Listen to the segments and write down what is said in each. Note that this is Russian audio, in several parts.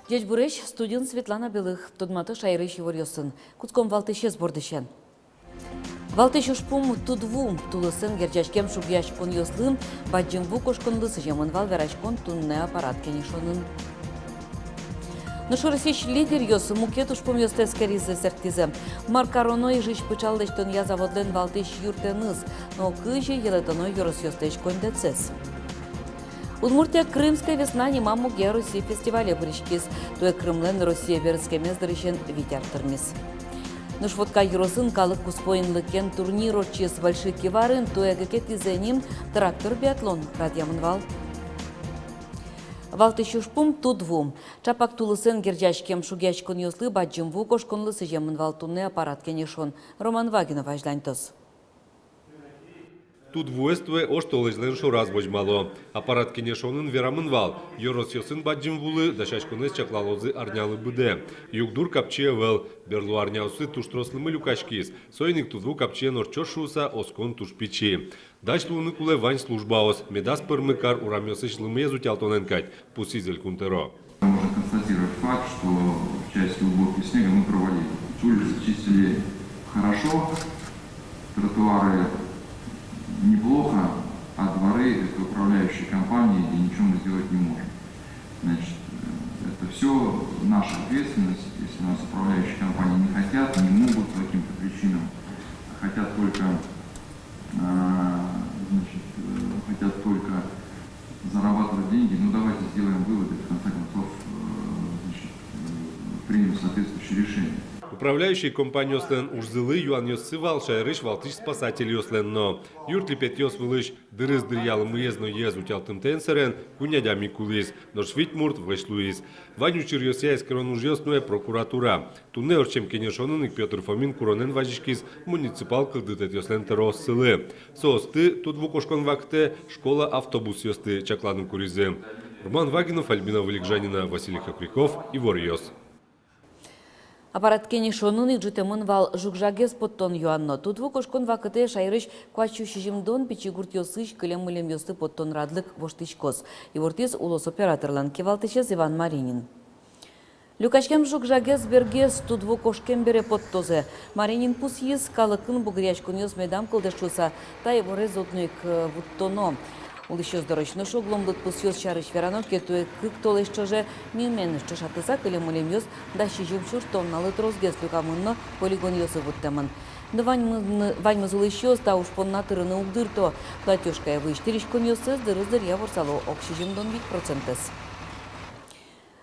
Дядь Буреш, студент Светлана Белых, Тодматы Шайрыш Еворьосын, Куцком Валтыше сбордышен. Валтыш ушпум тудвум, тулысын герчашкем шубьяш кон йослын, баджимву кошконлы сыжемын вал верашкон тунне аппарат кенешонын. Ношоросещ лидер йос мукет ушпум йостес каризы сертизы. Маркароной жич пычалдештон я заводлен Валтыш юртеныз, но кыжи елетоной йорос йостеч кондецес. Удмуртия «Крымская весна» не маму ге России фестивале бричкис, то Крымлен Россия верская мездрыщен витяр термис. Но шводка юросын калык куспоин лыкен турниру чиз больших киварын, то эгекет изеним трактор биатлон радиамынвал. Валтышушпум тудвум. Чапак тулысын герджачкем шугячкон йослы баджимву кошконлы сыжемынвал тунне аппарат кенешон. Роман Вагинов ажлянтос. Тут вуэстве оштолежлен шораз божмало. Аппарат кенешонын верамынвал. Йорос йосын баджимвулы дашачконес чаклалозы арнялы буде. Югдур капчевел. Берлу арняусы туштрослымы люкачкис. Сойник тудву капчен орчошуса оскон тушпичи. Дачлуны куле вань службаос. Медас пырмыкар урамёсыч лымезу тялтоненкать. Пусизель кунтеро. Можно констатировать факт, что в части уборки снега мы провалили. Улицы чистили хорошо, тротуары неплохо, а дворы это управляющие компании, и ничего мы сделать не можем. Значит, это все наша ответственность. Если у нас управляющие компании не хотят, не могут по каким-то причинам, хотят только, хотят только зарабатывать деньги, ну давайте сделаем выводы, в конце концов, примем соответствующее решение. Управляющий компанию Ослен Ужзылы Юан Йосцывал Шайрыш Валтыш спасатель Осленно. Юртли Петьос Вылыш дырыз дырьялым уездно езу тялтым тенсерен кунядями кулис, но швитмурт вышлуис. Ваню Чирьосяйс кронужьосная прокуратура. Тунне орчем кенешонын Петр Фомин куронен важишкис муниципал кылдытет Ослен терроссылы. Соосты тут вукошкон вакте школа автобус йосты чакланым куризы. Роман Вагинов, Альбина Валикжанина, Василий Хакриков, Ивор Йос. Аппарат кенешонын икжитемын вал жукжагес поттон юанно. Тут вукошкон вакыте шайрыш квачу шижимдон пичигурт йосыш кылем-мылем йосты поттон радлык воштычкос. Ивортис улос операторлан кевалтычез Иван Маринин. Люкачкем жукжагес бергес тут вукошкем бере поттозе. Маринин пус ез калыкын бугрячкун йос медам кылдышуса, та его зоднуйк вуттоно. Ул еще здорочно шогломлык пусьёс чарыш верано, кетуе кык толещоже милмен шатыса кылем-мылем йос да шижимчур тонналы трозгес люкамынно полигон йосы вуттемын. Вань мызулы щёс да уж понна тырыны угдырто. Платёшкая выштиричкон йосыз дырыздыр яворсало окшижимдон 5%.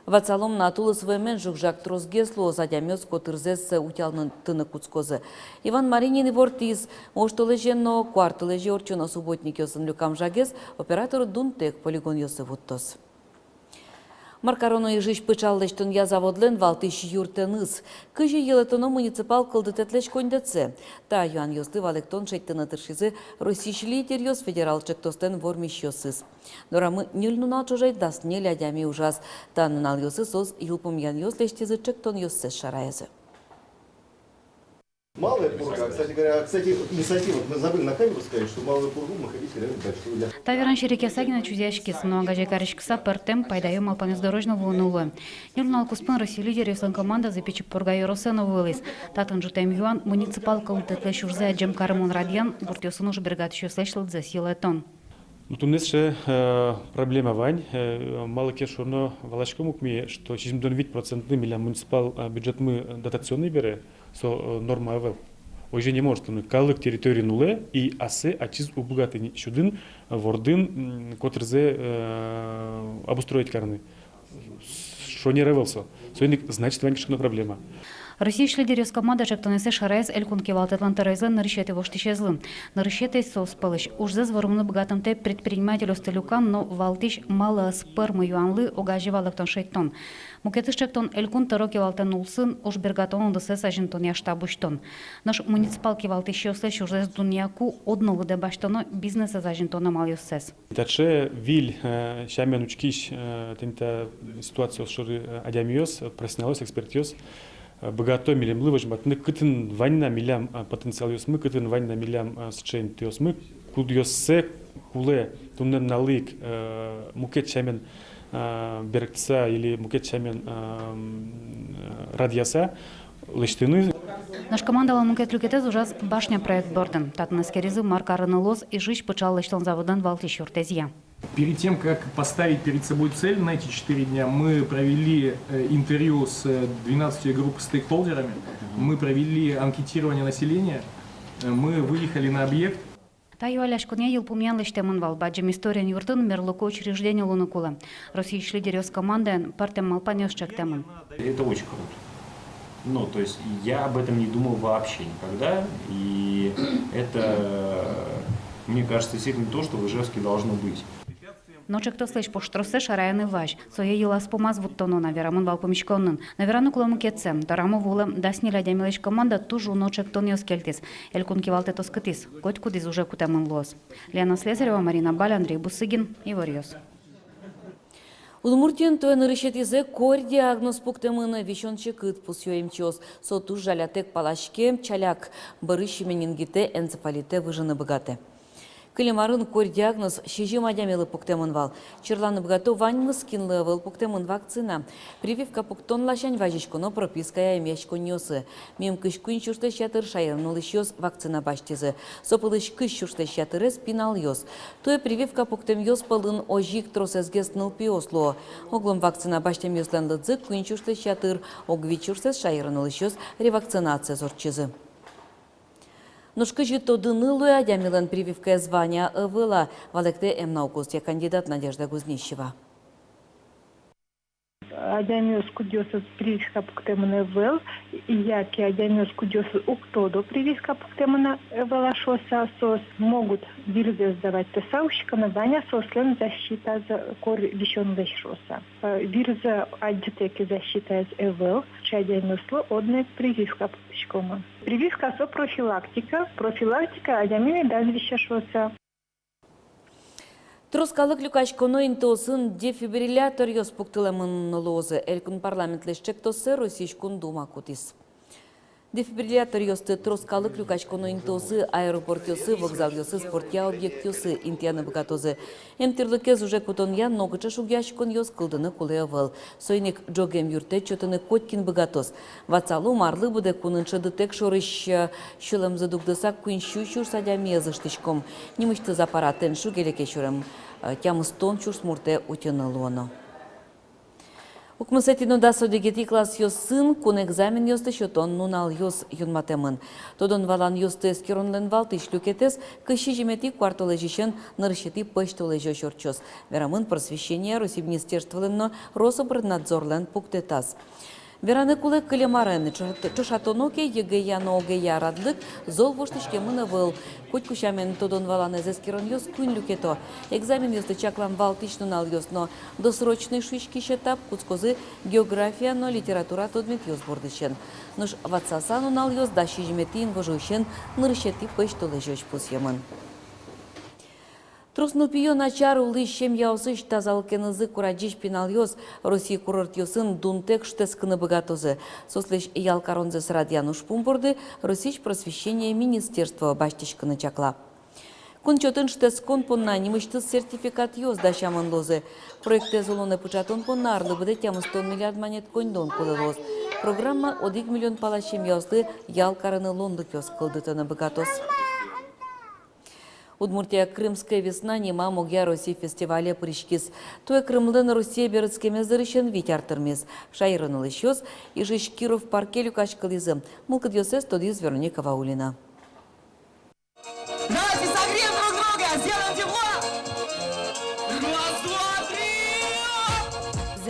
Вацалом на тулы свемен жукжак трозгесло задямёс котырзес утялнын тыны куцкозы. Иван Маринин и вортиз оштолеженно кварталеже орчуно субботник йосын люкам жагес оператор дунтек полигон йосы вуттос. Маркароно и жич пычаллештон я заводлен Валтыш юртеныз. Кыжи елетоно муниципал кылдытетлеч кондеце. Та юан йосты валектон шеттыны тыршизы Российш лидер йос федерал чектостен вормиш йосыз. Дорамы нюльнунал чужай даст не лядями ужас. Таннал йосы соз юлпум ян йос лештизы чектон йоссез шараезы. Малая пурга, кстати, инициатива, мы забыли на камеру сказать, что малую пургу мы ходить реально большую. Таверан шереке сагина чудяшкис, но гажекаришкса пертем пайдаем алпамездорожного унулы. Нюрнал куспан России лидер юслан команда запечи пурга юросена вылез. Татын жутем юан муниципал калутетле шурзе джем кармон радиан, гуртиосун уж бригад еще слышал за силой тон. Тунесше проблема вань, мало кешурно волочком укми, что 70% миля муниципал бюджет мы дотационный бере, со норма авел. Уже не может, калык территории нуле и асе ачиз убогатый щудын вордын котрзе обустроить карны. Что не ревелсо, значит вань кишкина проблема. Россия шлидерес команда жактонесе шарайз элькун кевалтетлан тарайзлан нарышеты воштишезлы. Нарышеты соспалыш. Ужзаз ворумны богатымте предприниматель остелюкан, но валтиш мало спермы юанлы огаживалыктон шейттон. Мукетыш жактон элькун таро кевалтен улсын уж бергатон удысес ажинтон яштабуштон. Наш муниципал кевалтиш йослеш ужзаз дуньяку одного дебаштоно бизнеса зажинтона мал йосес. Таче виль шамен учкиш тента ситуация шуры адямиос профессионалос экспертиос богато милям лываш батны кытын ванна милям потенциал мы кытын ванна милям счейн тиос мы кудьосе куле туннен налык мукет шамен беркца или мукет шамен радиаса лыштыны. Наш команда мукет люкетез ужас башня проект борден. Татна скеризы марка Ренелос и жиж почал лыштан заводан валтиш юртезия. Перед тем, как поставить перед собой цель на эти 4 дня, мы провели интервью с 12 групп стейкхолдерами, мы провели анкетирование населения, мы выехали на объект. Таю аляшкуне ел пумян лыштемын вал, баджим история юртын мерлоко учреждение лунукула. Россия шлидерёс команда партем малпанёс чактемын. Это очень круто. Ну, то есть я об этом не думал вообще никогда, и это, мне кажется, действительно то, что в Ижевске должно быть. Ночек то слышь поштросе шараяны ваш. Сое елас помаз вот тону на верамон вал помешконнын. На верану кулам кетсем. Дараму вулам дасни лядямилыш команда тужу ночек то не оскельтис. Элькун кивалте то скатис. Коть кудис уже кутемын лос. Лена Слесарева, Марина Баль, Андрей Бусыгин, Иварьос. Удмуртиен то нарышетизе кор диагноз пуктемына вещонче кыт пусьёемчос. Соту жалятек палашке чаляк барыщи менингите энцефалите выжины богате. Кылемарын кор диагноз шижи мадямелы пуктемын вал. Черланы богато ваньмы скинлы выл пуктемын вакцина. Прививка пуктон лашань важичконо пропиская мешко нёсы. Мем кыш кын чурте щатыр шайырныл ищёс вакцина баштизы. Сопылыш кыш чурте щатыры спинал ёс. Тое прививка пуктем ёс пылын ожик тросезгес ныл пиосло. Оглом вакцина баштем ёслен лыдзы кын чурте щатыр. Огви чуртес шайырныл ищёс ревакцинация зорчизы. Нушкы жито дынылуя адямилан прививка звания ывыла. Валекте эмнаукустья кандидат Надежда Гузнищева. Адямиос кудиосыз прививка пуктемына вел, яки адямиос кудиосыз уктодо прививка пуктемына велашоса сос могут вирусы сдавать тесаущикам, звания сослен защита за кор вещен вещоса. Вирусы адютеки защита из эвел, адямиосло одна прививка пуктичкома. Прививка со профилактика адямины дан вещашоса. Троскалык люкачконо интосын дефибриллятор ёс пуктыламын лозы. Элькун парламентлешчек тосы Российскун дума кутис. Дефибриллятор ёсты троскалык люкачконо интосы аэропорт ёсы, вокзал ёсы, спортя объект ёсы, интияны богатозы. Эмтирлыкез уже кутон ян ногыча шугяшкон ёс кылдыны куле выл. Сойник джогем юрте чотыны коткин богатоз. Вацалу марлы буде кунынчы дытек шорыш шылым задугдысак кунщу чур садя мезыштычком. Немышты запаратен шугелеке шурым. Тямыстон чур смурте утянылоно. Укмысетино да содегети класс ёс сын, кун экзамен ёсты шотон нунал ёс юнматемын. Тодон валан ёсты скеронлен валтыш люкетес, кыщи жемети квартолы жишен нарышети пыштолы жошорчос. Верамын просвещение Росминистерстволенно Рособорнадзорлен пуктетас. Вераны кулы кылемарен, чошатоноке егея ногея радлык, зол воштышке мына выл. Хоть кушамен тодон валан эзескерон ёс кун люкето. Экзамен ёсты чаклан валтыш нунал ёс, но досрочный шишки шетап куцкозы география, но литература тодмет ёс бордышен. Нуш ватсаса нунал ёс даши жеметин вожущен нырщети пыштолы жёч пусьемын. Труснул пиё начар улыщем яусыш тазалкенызы кураджиш пинал ёс, Россия курорт ёсын дунтек штескыны богатозы. Сослеш ялкаронзе с радиануш пумборды, Российш просвещение министерства баштишкыны чакла. Кунчотын штескон понна немышты сертификат ёс дашамын лозы. Проекте золоны пучатон понна арлы буде тямы 100 миллиард монет коньдон кулы лоз. Программа 1 миллион палащем ёслы ялкарыны лондык ёс кылдытыны богатоз. Удмуртия «Крымская весна» нема могя Россия фестиваля пришкис. Туе Крымлын Россия берецкеме зарышен витяртырмез. Шайрыныл ищёс, и жиш Киров парке люкачкализы. Мылкыд ёсес тодиз Вероника Ваулина. Давайте согреем друг друга, сделаем тепло! Раз, два, три!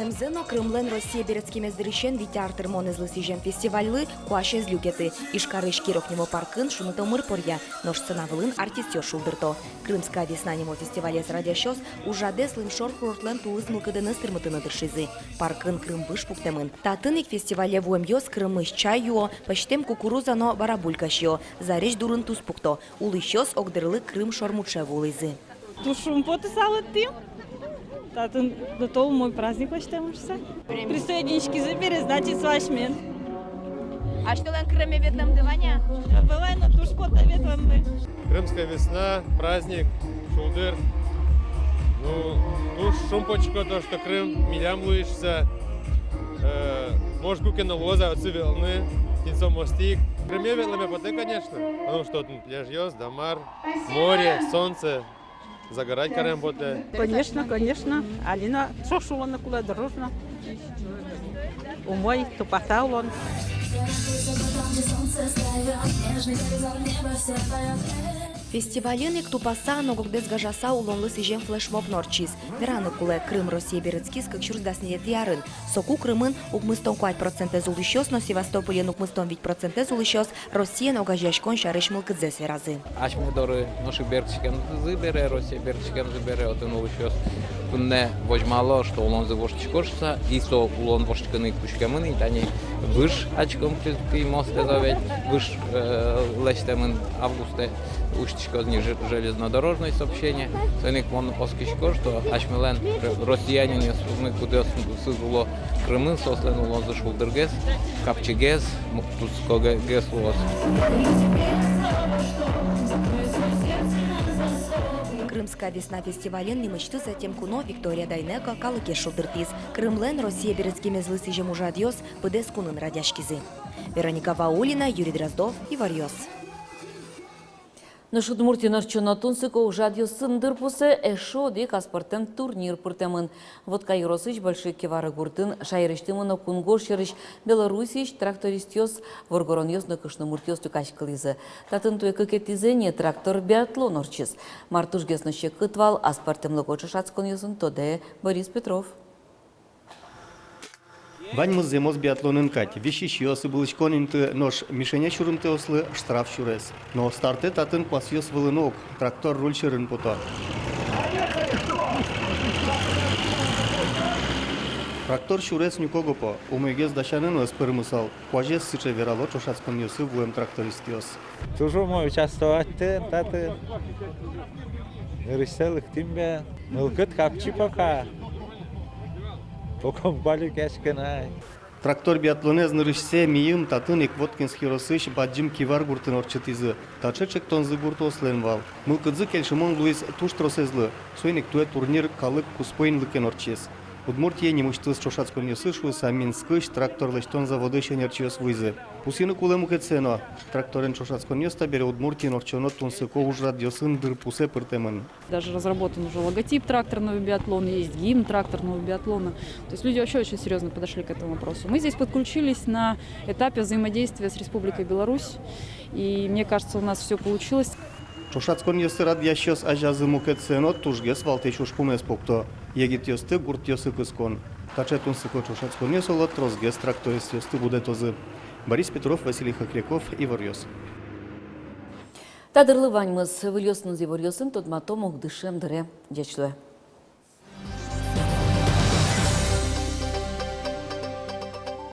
Немзено Кремлен Россия Берецкими зрещен витяртер монезлы сижем фестивальлы куаше злюкеты. Ишкарыш Киров-немо паркын шунытомыр порья, но сцена вылын артистер шулдырто. Крымская весна немо фестивале с радиощёс ужаде слым шор курортлен тулыз мылкыдыны стырмытыны дыршизы. Паркын Крым выш пуктемын. Татынык фестивале вуем ёс Крымыш чай юо, почтем кукурузано барабулькащио. Заречь дурын туз пукто. Улыщёс огдырлы Крым шормуче вулызы. Тушум потесала ты. Татын до того мой праздник почтемся. Присоединички забери, значит, с вашим. А что лен Крыме ветном дываня? Бывай на туш пота ветвам мы. Крымская весна, праздник, шулдыр. Ну, туш шумпочко, то, что Крым, милям луишься. Может, кукина лоза, отцы волны, птенцо мостик. Крыме ветлами поты, конечно. Потому что тут пляж ёс, дамар, море, солнце. Загорать карем поты. Конечно, конечно. Алина шошула куда дорожно. Умой, тупотал он. Фестивален Тупаса, но без гажаса улонлы сижем флешмоб норчиз. Вераны куле Крым Россия Берецкис, как чурсдаснет ярын. Соку Крымын укмыстон 5% зулыщос, но Севастополен укмыстон 5% зулыщос, Россия но гажашкон шарыш мылкыдзе сверазы. Ашмидоры наши берчикем забере, Россия берчикем забере, вот он улыщос. Не возьмало, что улон завоштикошся, и со улон воштиканы кучкамын, и тани выш очком клетки мост заведь, выш лестемын августе. Уштичкозни железнодорожное сообщение. Соник вон оскишко, что ашмелен россиянин мы куда сызуло Крымын сослен улон зашел дыргес, капчегес, муктуско гес улос. Крымская весна фестивален не мечты затем куно Виктория Дайнеко калыке шулдыртиз. Крымлен Россия Берецкими злы сижем уже адьос, пыдес кунын радяшкизы. Вероника Ваулина, Юрий Дроздов и Варьос. На Удмуртия Чонатунсыко ужадьо сындыр пусе эшо дек аспортен турнир пуртемын. Вот Кайросыч большой кевары гуртын шайрыштымын кунгошерыч Белоруссич трактористёс воргорон ёсно кышномуртёс тукачкализы. Татын туе кыкетизене трактор биатлон орчиз. Мартуш гесноще кытвал аспортем локочы шацкон ёсын тоде Борис Петров. Вань зимос биатлонын кать. Вещищёсы булычконинты нож мишеня чурымты ослы штраф чурес. Но старты татын квасьёс вылынок. Трактор руль чырын пута. Трактор чурес нюкогопо. Умегез дашанын эспырмысал. Кважес сыче верало чошацкон ёсы вуем трактористёс. Toujours мой участвовать таты. Рыселых тимбе. Мылкыт капчи пока. Трактор биатлонез нырышсе миим татынык Воткинский росыш баджим кивар гуртын орчытизы. Тачечек тонзы гурт осленвал. Мылкыдзы келшимон Луис туштросезлы. Суйник туе турнир калык куспойн лыкен орчез. Удмуртия немыштыз чошацкон ёсышвы саминскыш трактор лештон заводы шенерчиос вызы. Пусины кулему кецено. Тракторен чошацкон ёста бере Удмуртия орчоно тунсыко ужрад ёсын дыр пусе пыртемын. Даже разработан уже логотип тракторного биатлона, есть гимн тракторного биатлона. То есть люди вообще очень серьезно подошли к этому вопросу. Мы здесь подключились на этапе взаимодействия с Республикой Беларусь. И мне кажется, у нас все получилось. Чошацкон ёсы рад ящёс ажазы мукецено тужгес валтешуш пумес покто. Егит ёсты гурт ёсы кыскон. Тачетун сыко чошацкон ёсолот розгес тракторист ёсты будетозы. Борис Петров, Василий Хохряков и Варьос. Тадырлы ваньмыз выльёсын зеварьёсын тодматом огдышем дыре дечле.